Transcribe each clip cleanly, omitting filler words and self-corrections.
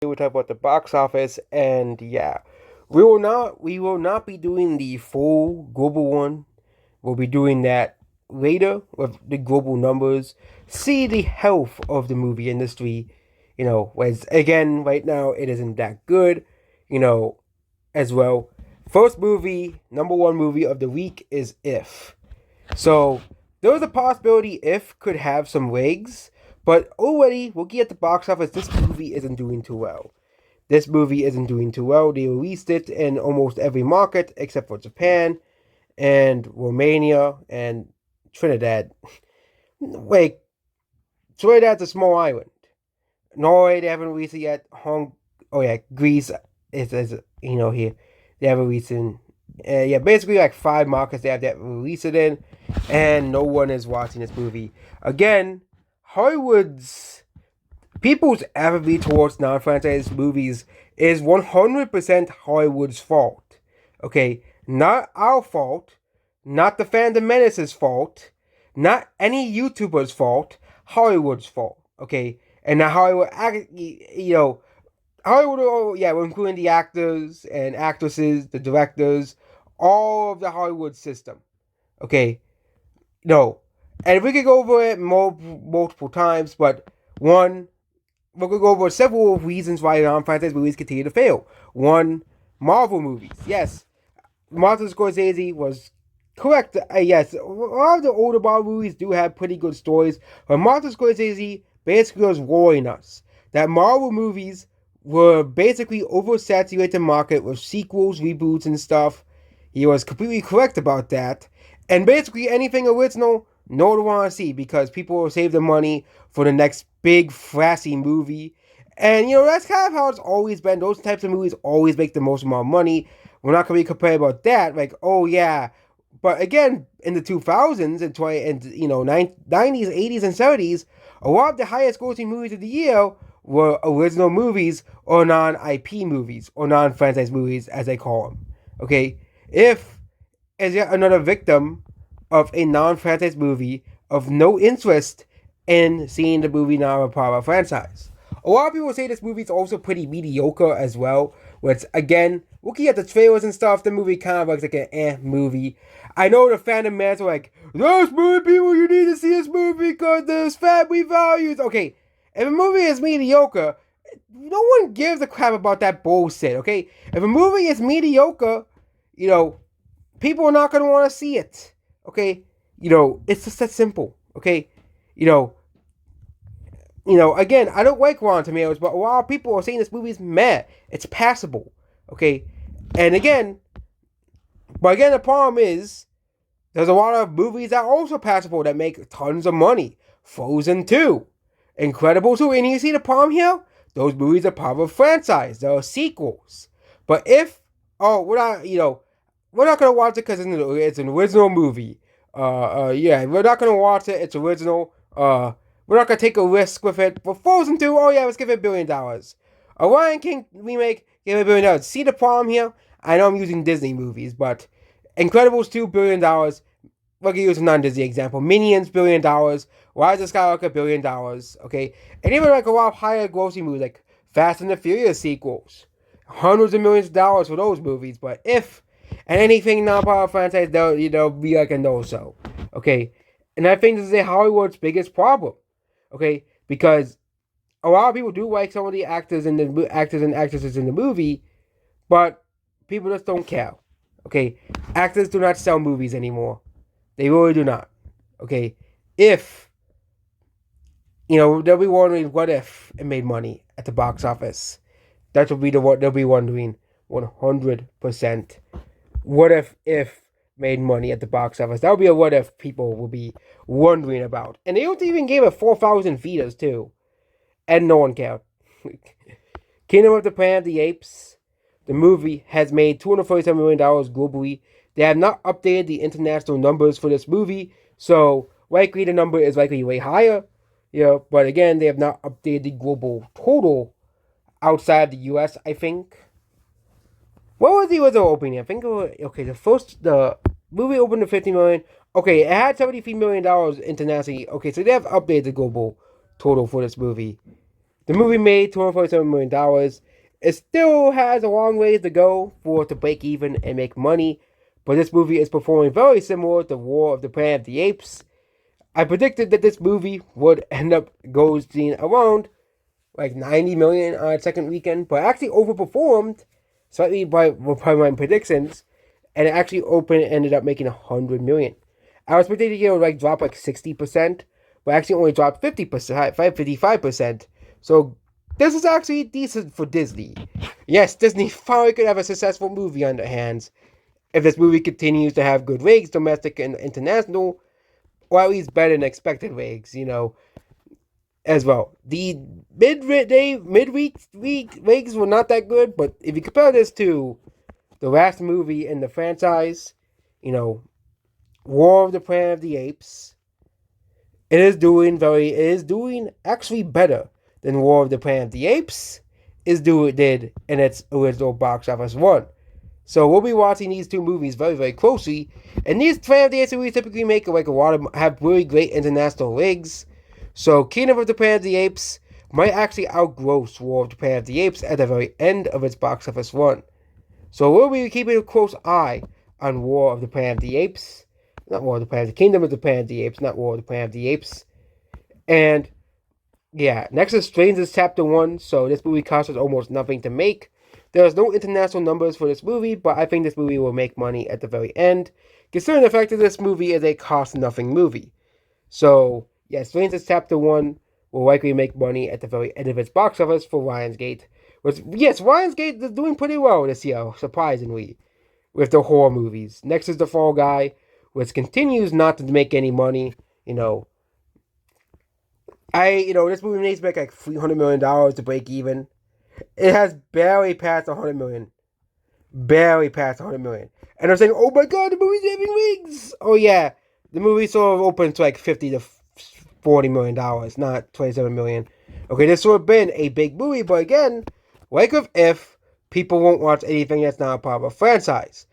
We'll talk about the box office, and yeah, we will not be doing the full global one. We'll be doing that later with the global numbers. See the health of the movie industry. As again, right now it isn't that good. You know, as well. First movie, number one movie of the week is If. So there is a possibility If could have some legs, but already looking at the box office, this movie isn't doing too well. This movie isn't doing too well. They released it in almost every market except for Japan and Romania and Trinidad. Wait, Trinidad's a small island. Norway, they haven't released it yet. Oh yeah, Greece is here. They haven't released it. Yeah, basically like five markets they have that release it in, and no one is watching this movie. Again, Hollywood's people's apathy towards non-franchise movies is 100% Hollywood's fault. Okay, not our fault, not the Phantom Menace's fault, not any YouTuber's fault, Hollywood's fault. Okay, and now Hollywood, Hollywood, oh, yeah, we're including the actors and actresses, the directors, all of the Hollywood system. Okay, no, and we could go over it multiple times, but one, we're gonna go over several reasons why non-franchise movies continue to fail. One, Marvel movies. Yes, Martin Scorsese was correct. Yes, a lot of the older Marvel movies do have pretty good stories, but Martin Scorsese basically was warning us that Marvel movies were basically oversaturated the market with sequels, reboots, and stuff. He was completely correct about that. And basically anything original, no one want to see because people will save their money for the next big flashy movie. And that's kind of how it's always been. Those types of movies always make the most amount of money. We're not gonna be complaining about that. Like, oh yeah. But again, in the 2000s and 90s, 80s, and 70s, a lot of the highest grossing movies of the year were original movies or non-IP movies or non-franchise movies, as they call them. Okay, if as yet another victim of a non-franchise movie of no interest in seeing the movie now a part of a franchise. A lot of people say this movie is also pretty mediocre as well, which again, looking at the trailers and stuff, the movie kind of looks like an movie. I know the fandom fans are like, "This movie, people, you need to see this movie because there's family values." Okay, if a movie is mediocre, no one gives a crap about that bullshit. Okay, if a movie is mediocre, people are not gonna want to see it. Okay, it's just that simple. Okay, you know, again, I don't like Rotten Tomatoes, but a lot of people are saying this movie is meh. It's passable. Okay, and again, the problem is there's a lot of movies that are also passable that make tons of money. Frozen 2, Incredible 2, and you see the problem here? Those movies are part of a franchise. They are sequels. But if we're not gonna watch it because it's an original movie. Yeah, we're not gonna watch it. It's original. We're not gonna take a risk with it. For Frozen 2, oh yeah, let's give it $1 billion. A Lion King remake, give it $1 billion. See the problem here? I know I'm using Disney movies, but Incredibles 2, $1 billion. We're gonna use a non-Disney example. Minions, $1 billion. Rise of Skywalker, $1 billion. Okay, and even like a lot of higher grossing movies like Fast and the Furious sequels, hundreds of millions of dollars for those movies. But if and anything non-power franchise, they'll be like a no-so. Okay, and I think this is Hollywood's biggest problem. Okay, because a lot of people do like some of the actors and actresses in the movie, but people just don't care. Okay, actors do not sell movies anymore. They really do not. Okay, if they'll be wondering what if it made money at the box office. That will be what they'll be wondering 100%. What if made money at the box office? That would be a what if people will be wondering about. And they don't even give it 4,000 feeders too. And no one cared. Kingdom of the Planet of the Apes, the movie, has made $247 million globally. They have not updated the international numbers for this movie, so likely the number is likely way higher. But again, they have not updated the global total outside the US, I think. What was the original opening? I think it was, the movie opened to 50 million. Okay, it had $73 million internationally. Okay, so they have updated the global total for this movie. The movie made $247 million. It still has a long way to go for it to break even and make money, but this movie is performing very similar to War of the Planet of the Apes. I predicted that this movie would end up going around like 90 million on its second weekend, but actually overperformed slightly by my predictions, and it actually ended up making 100 million. I was predicting it would like drop like 60%, but actually only dropped 50%, 55%. So this is actually decent for Disney. Yes, Disney finally could have a successful movie on their hands if this movie continues to have good ratings, domestic and international, or at least better than expected ratings, as well. The midweek ratings were not that good, but if you compare this to the last movie in the franchise, you know, War of the Planet of the Apes, it is doing actually better than War of the Planet of the Apes did in its original box office run. So we'll be watching these two movies very, very closely. And these Planet of the Apes movies typically make like a lot of have really great international legs. So Kingdom of the Planet of the Apes might actually outgross War of the Planet of the Apes at the very end of its box office run. So we'll be keeping a close eye on War of the Planet of the Apes. Not War of the Planet, the Kingdom of the Planet of the Apes, not War of the Planet of the Apes. And yeah, next is Strangers Chapter 1. So this movie cost us almost nothing to make. There's no international numbers for this movie, but I think this movie will make money at the very end, considering the fact that this movie is a cost-nothing movie. So, yeah, Strangers Chapter 1 will likely make money at the very end of its box office for Lionsgate. Which, yes, Lionsgate is doing pretty well this year, surprisingly, with the horror movies. Next is The Fall Guy, which continues not to make any money. This movie needs to make like $300 million to break even. It has barely passed 100 million. Barely passed 100 million. And I'm saying, oh my god, the movie's having wings! Oh yeah, the movie sort of opened to like 50 to $40 million, not 27 million. Okay, this would have been a big movie, but again, like with If, people won't watch anything that's not a part of a franchise.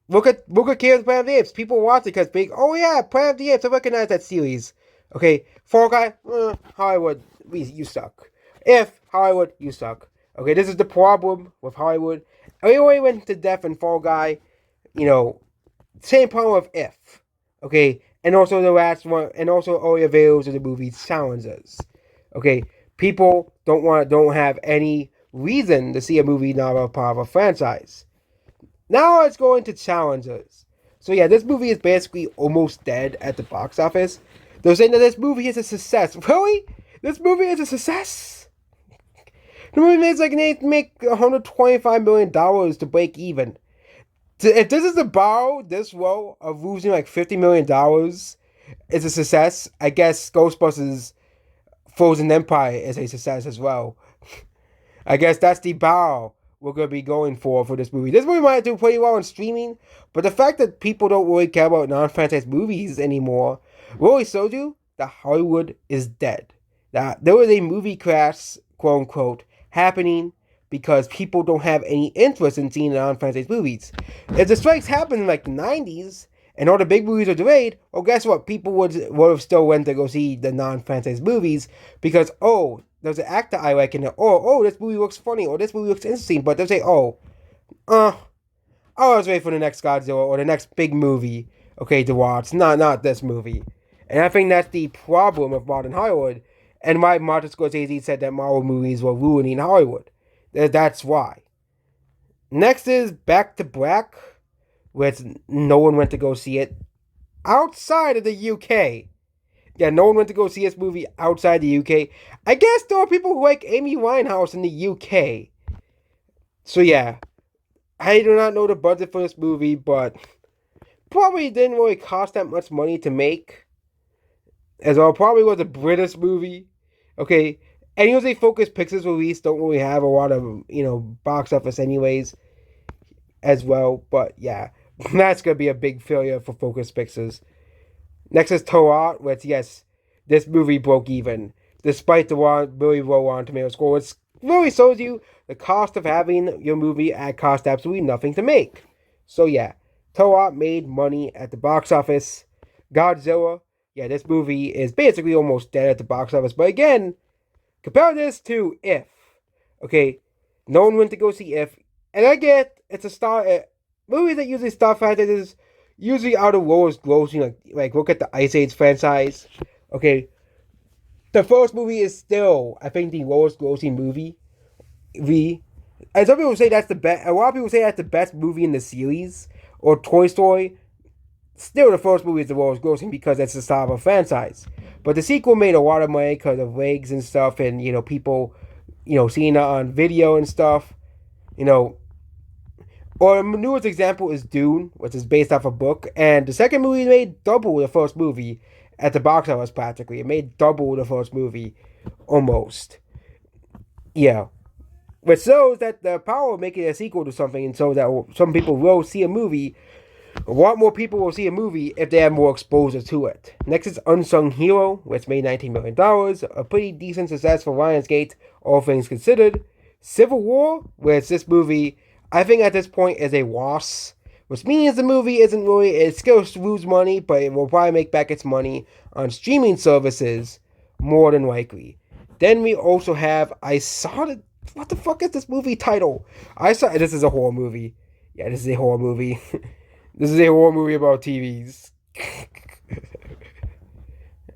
Look at Kingdom of the Planet of the Apes. People watch it because big. Oh yeah, Planet of the Apes. I recognize that series. Okay, Fall Guy, Hollywood, you suck. If Hollywood, you suck. Okay, this is the problem with Hollywood. Everybody went to death in Fall Guy. Same problem with If. Okay, and also the last one, and also all the videos of the movie Challengers. Okay, people don't have any reason to see a movie not a part of a franchise. Now let's go into Challengers. So yeah, this movie is basically almost dead at the box office. They're saying that this movie is a success. Really? This movie is a success? The movie make $125 million to break even. If this is the borrow this low of losing like $50 million is a success, I guess Ghostbusters Frozen Empire is a success as well. I guess that's the borrow we're going to be going for this movie. This movie might do pretty well on streaming, but the fact that people don't really care about non-franchise movies anymore really shows you that Hollywood is dead. That there was a movie crash, quote unquote, happening because people don't have any interest in seeing non-franchise movies. If the strikes happened in like the 90s and all the big movies are delayed, well, guess what? People would have still went to go see the non-franchise movies because, oh, there's an actor I like in it. Oh, this movie looks funny, or this movie looks interesting. But they'll say, I was waiting for the next Godzilla or the next big movie, okay, to watch. Not this movie. And I think that's the problem of modern Hollywood, and why Martin Scorsese said that Marvel movies were ruining Hollywood. That's why. Next is Back to Black, which no one went to go see it outside of the UK. Yeah, no one went to go see this movie outside the UK. I guess there are people who like Amy Winehouse in the UK. So yeah, I do not know the budget for this movie, but probably didn't really cost that much money to make. As well, probably was a British movie. Okay, and usually Focus Pictures release don't really have a lot of, box office anyways as well. But yeah, that's going to be a big failure for Focus Pictures. Next is Torah, which, yes, this movie broke even, despite the really low on tomato score, which really shows you the cost of having your movie cost absolutely nothing to make. So yeah, Torah made money at the box office. Godzilla, yeah, this movie is basically almost dead at the box office, but again, Compare this to If. Okay, no one went to go see If, and I get it's a star. Movies that usually star franchises usually are the lowest grossing. Like look at the Ice Age franchise. Okay, the first movie is still I think the lowest grossing movie. And some people say that's the best. A lot of people say that's the best movie in the series, or Toy Story. Still, the first movie is the lowest grossing because it's the start of a franchise. But the sequel made a lot of money because of legs and stuff, and people, seeing it on video and stuff. You know, or a newest example is Dune, which is based off a book, and the second movie made double the first movie at the box office. Practically, it made double the first movie, almost. Yeah, which shows that the power of making a sequel to something, and so that some people will see a movie. A lot more people will see a movie if they have more exposure to it. Next is Unsung Hero, which made $19 million, a pretty decent success for Lionsgate, all things considered. Civil War, which this movie, I think at this point is a loss, which means the movie isn't really, it still lose money, but it will probably make back its money on streaming services, more than likely. Then we also have, I saw it, what the fuck is this movie title? This is a horror movie. Yeah, this is a horror movie. This is a horror movie about TVs.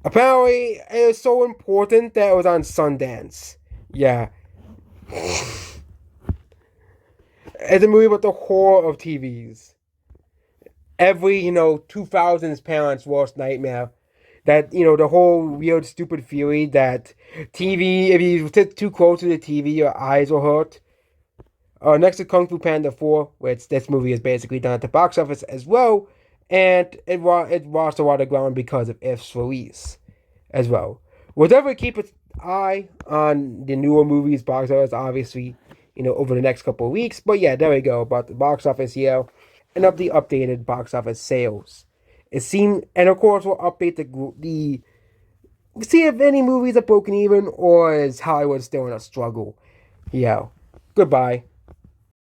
Apparently, it was so important that it was on Sundance. Yeah. It's a movie about the horror of TVs. Every, 2000s parents' worst nightmare. That, the whole weird, stupid theory that TV, if you sit too close to the TV, your eyes will hurt. Next to Kung Fu Panda 4, which this movie is basically done at the box office as well, and it lost a lot of ground because of If's release as well. We'll definitely keep an eye on the newer movies box office, obviously, over the next couple of weeks. But yeah, there we go about the box office here and of the updated box office sales. It seemed, and of course, we'll update the see if any movies are broken even or is Hollywood still in a struggle. Yeah. Goodbye.